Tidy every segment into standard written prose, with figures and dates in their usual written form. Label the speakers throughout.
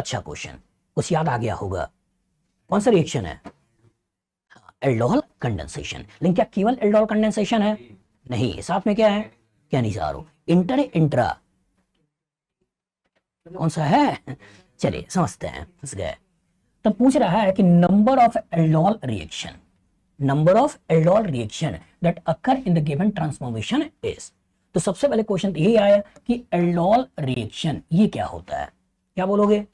Speaker 1: अच्छा क्वेश्चन, कुछ याद आ गया होगा। कौन सा रिएक्शन है? Aldol condensation. लेकिन क्या केवल एल्डोल कंडेंसेशन है? नहीं, साथ में क्या है? क्या नहीं जा रहा, इंटर इंट्रा कौन सा है? चलिए समझते हैं, फंस गए। तो पूछ रहा है कि number of aldol reaction, number of aldol reaction that occur in the given transformation is. तो सबसे पहले क्वेश्चन यही आया कि एल्डोल रिएक्शन ये क्या होता है, क्या बोलोगे?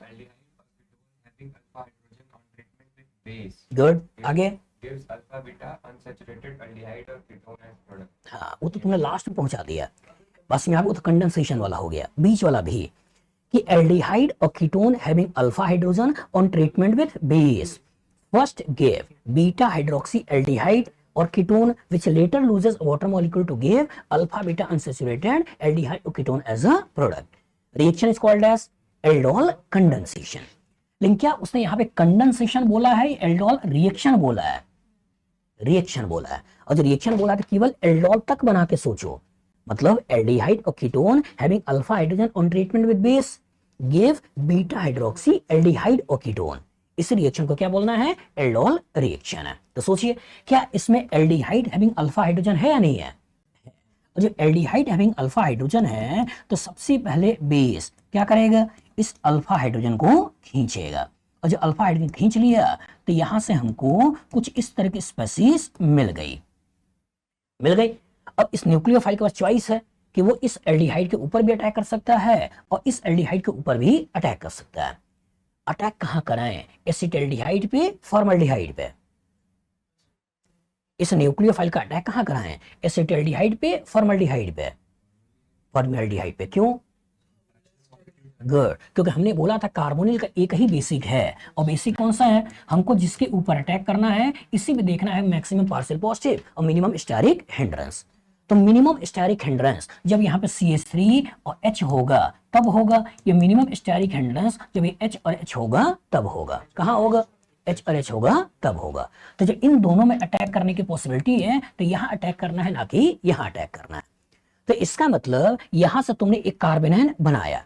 Speaker 1: गुड, आगे। हाँ, वो तो तुमने लास्ट में पहुंचा दिया, बस यहाँ पे तो कंडेंसेशन वाला हो गया, बीच वाला भी कि एल्डिहाइड और ketone having alpha hydrogen on treatment with base first give beta hydroxy aldehyde और ketone which later loses water molecule to give alpha beta unsaturated aldehyde or ketone as a product. Reaction is called as aldol condensation. लेकिन क्या उसने यहाँ पे condensation बोला है, aldol reaction बोला है? रिएक्शन बोला है, और जो रिएक्शन बोला है तो केवल एल्डोल तक बना के सोचो, मतलब एल्डिहाइड और ketone having alpha hydrogen on treatment with base give beta hydroxy aldehyde और कीटोन। इस रिएक्शन को क्या बोलना है? एल्डोल रिएक्शन है। तो सोचिए, क्या इसमें एल्डिहाइड हैविंग अल्फा हाइड्रोजन है या नहीं है? और जब एल्डिहाइड हैविंग अल्फा हाइड्रोजन है तो सबसे पहले बेस क्या करेगा? इस अल्फा हाइड्रोजन को खींचेगा, और जब अल्फा हाइड्रोजन खींच लिया तो यहां से हमको कुछ इस तरह की स्पेसीज मिल गई। अब इस न्यूक्लियोफाइल के पास चॉइस है कि वो इस एल्डिहाइड के ऊपर भी अटैक कर सकता है और इस एल्डिहाइड के ऊपर भी अटैक कर सकता है। अटैक कहां कराएं? एसिटाल्डिहाइड पे, फॉर्मल्डिहाइड पे। इस न्यूक्लियोफाइल का अटैक कहां कराएं? एसिटाल्डिहाइड पे, फॉर्मल्डिहाइड पे। फॉर्मल्डिहाइड पे क्यों? गुड, क्योंकि हमने बोला था कार्बोनिल का एक ही बेसिक है, और बेसिक कौन सा है? हमको जिसके ऊपर अटैक करना है इसी में देखना है मैक्सिमम पार्शियल पॉजिटिव और मिनिमम स्टेरिक हिंड्रेंस। तो मिनिमम स्टेरिक हिंड्रेंस जब यहाँ पे CH3 और H होगा तब होगा, ये मिनिमम स्टेरिक हिंड्रेंस जब ये H और H होगा तब होगा। कहाँ होगा? H और H होगा तब होगा। तो जब इन दोनों में अटैक करने की पॉसिबिलिटी है तो यहाँ अटैक करना है, ना कि यहाँ अटैक करना है। तो इसका मतलब यहां से तुमने एक कार्बोनाइन बनाया,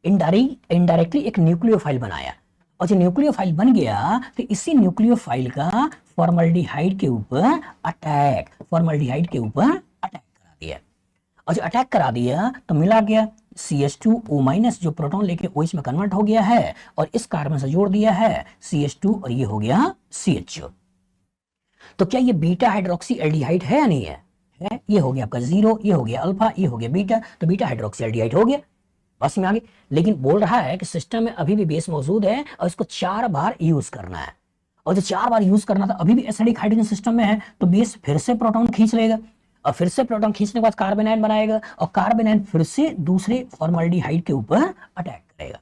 Speaker 1: इनडायरेक्टली एक न्यूक्लियोफाइल बनाया, और जो न्यूक्लियोफाइल बन गया तो इसी न्यूक्लियोफाइल का फॉर्मल्डिहाइड के ऊपर अटैक करा दिया, और जो अटैक करा दिया तो मिला गया CH2O- जो प्रोटॉन लेके OH में कन्वर्ट हो गया है, और इस कार्बन से जोड़ दिया है CH2 और ये हो गया CH। तो क्या ये बीटा हाइड्रोक्सी एल्डिहाइड है या नहीं है? ये हो गया आपका 0, ये हो गया अल्फा, ये हो गया बीटा, तो बीटा हाइड्रोक्सी एल्डिहाइड हो गया। बस में आगे, लेकिन बोल रहा है कि सिस्टम में अभी भी बेस मौजूद है और इसको 4 बार यूज करना है, और जो 4 बार यूज करना था अभी भी एसिडिक हाइड्रोजन सिस्टम में है, तो बेस फिर से प्रोटॉन खींच लेगा, और फिर से प्रोटॉन खींचने के बाद कार्बोनाइन बनाएगा, और कार्बोनाइन फिर से दूसरे फॉर्मल्डिहाइड के ऊपर अटैक करेगा,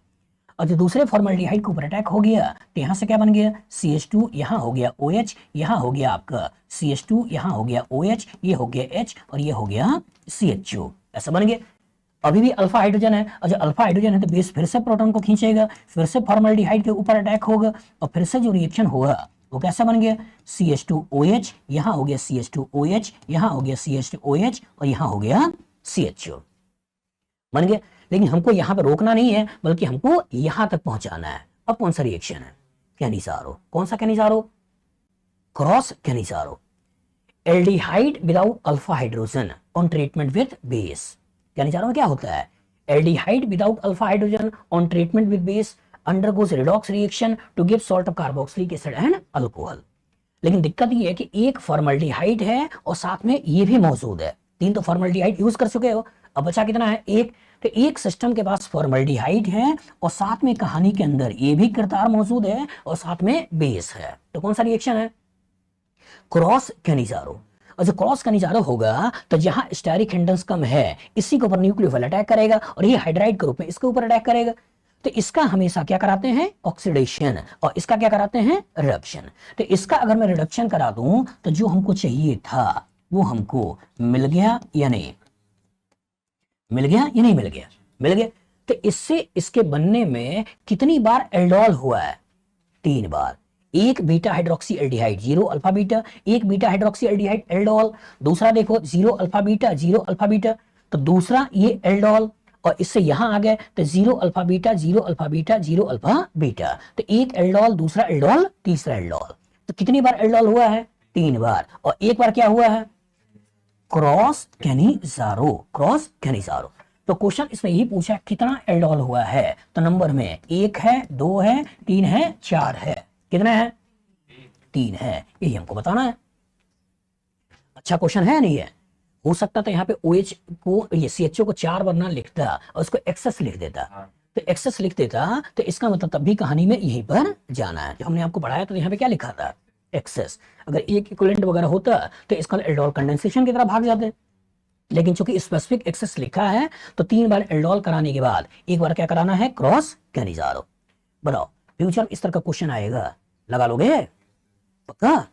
Speaker 1: और जो दूसरे फॉर्मल्डिहाइड के ऊपर अटैक हो गया तो यहां से क्या बन गया? CH2, यहां हो गया OH, यहां हो गया आपका CH2, यहां हो गया OH, ये हो गया H और ये हो गया CHO, ऐसा बन गया। अभी भी अल्फा हाइड्रोजन है, और जब अल्फा हाइड्रोजन है तो बेस फिर से प्रोटॉन को खींचेगा, फिर से फॉर्मल्डिहाइड के ऊपर अटैक होगा, और फिर से जो रिएक्शन होगा वो कैसा बन गया? CH2OH, यहां हो गया CH2OH, यहां हो गया CH2OH और यहां हो गया CHO, बन गया। लेकिन हमको यहां पर रोकना नहीं है, बल्कि हमको यहां तक पहुंचाना है। अब कौन सा रिएक्शन है? कैनिसारो। कौन सा Cannizzaro? Cross Cannizzaro. Aldehyde without alpha hydrogen on treatment with base. Cannizzaro में क्या होता है? Aldehyde without alpha hydrogen on treatment with base undergoes redox reaction to give salt of carboxylic acid and alcohol. लेकिन दिक्कत ये है कि एक फॉर्मल्डिहाइड है और साथ में ये भी मौजूद है, 3 तो फॉर्मल्डिहाइड यूज कर चुके हो, अब बचा कितना है? एक। तो एक सिस्टम के पास फॉर्मल्डिहाइड है और साथ में कहानी के अंदर ये भी किरदार मौजूद है और साथ में बेस है, तो कौन सा रिएक्शन है? क्रॉस कैनिसारो। और जो क्रॉस कैनिसारो होगा तो जहां स्टेरिक हिंड्रेंस कम है इसी के ऊपर न्यूक्लियोफाइल अटैक करेगा, और ये हाइड्राइड के रूप में इसके ऊपर अटैक करेगा, तो इसका हमेशा क्या कराते हैं? ऑक्सीडेशन, और इसका क्या कराते हैं? रिडक्शन। तो इसका अगर मैं रिडक्शन करा दूं तो जो हमको चाहिए था वो हमको मिल गया या नहीं? मिल गया या नहीं मिल गया? मिल गया। तो इससे इसके बनने में कितनी बार एल्डोल हुआ है? 3 बार। एक beta hydroxy aldehyde 0 alpha beta, एक बीटा हाइड्रोक्सी एल्डिहाइड एल्डोल, दूसरा देखो 0 अल्फा बीटा 0 अल्फा बीटा, तो दूसरा ये एल्डोल, और इससे यहां आ गए तो 0 alpha beta 0 alpha beta 0 alpha beta, तो एक एल्डोल, दूसरा एल्डोल, तीसरा एल्डोल। तो कितनी बार एल्डोल हुआ है? 3 बार। और एक बार क्या हुआ है? Cross Cannizzaro, cross Cannizzaro. तो क्वेश्चन इसमें यही पूछा कितना एल्डोल हुआ है, तो नंबर में 1 है, 2 है, 3 है, 4 है। कितने हैं? 3 है, यही हमको बताना है। अच्छा क्वेश्चन है नहीं है? हो सकता था यहाँ पे OH को, ये CHO को 4 बार ना लिखता और उसको एक्सेस लिख देता, तो एक्सेस लिख देता, तो इसका मतलब तब भी कहानी में यहीं पर जाना है। जो हमने आपको पढ़ाया तो यहाँ पे क्या लिखा था? एक्सेस। अगर एक इक्विवेलेंट वगैरह होता तो इसका एल्डोल कंडेंसेशन की तरह भाग जाते, लेकिन चूंकि स्पेसिफिक एक्सेस लिखा है तो 3 बार एल्डोल कराने के बाद एक बार क्या कराना है? Cross Cannizzaro. बताओ फ्यूचर इस तरह का क्वेश्चन आएगा, लगा लोगे? पक्का?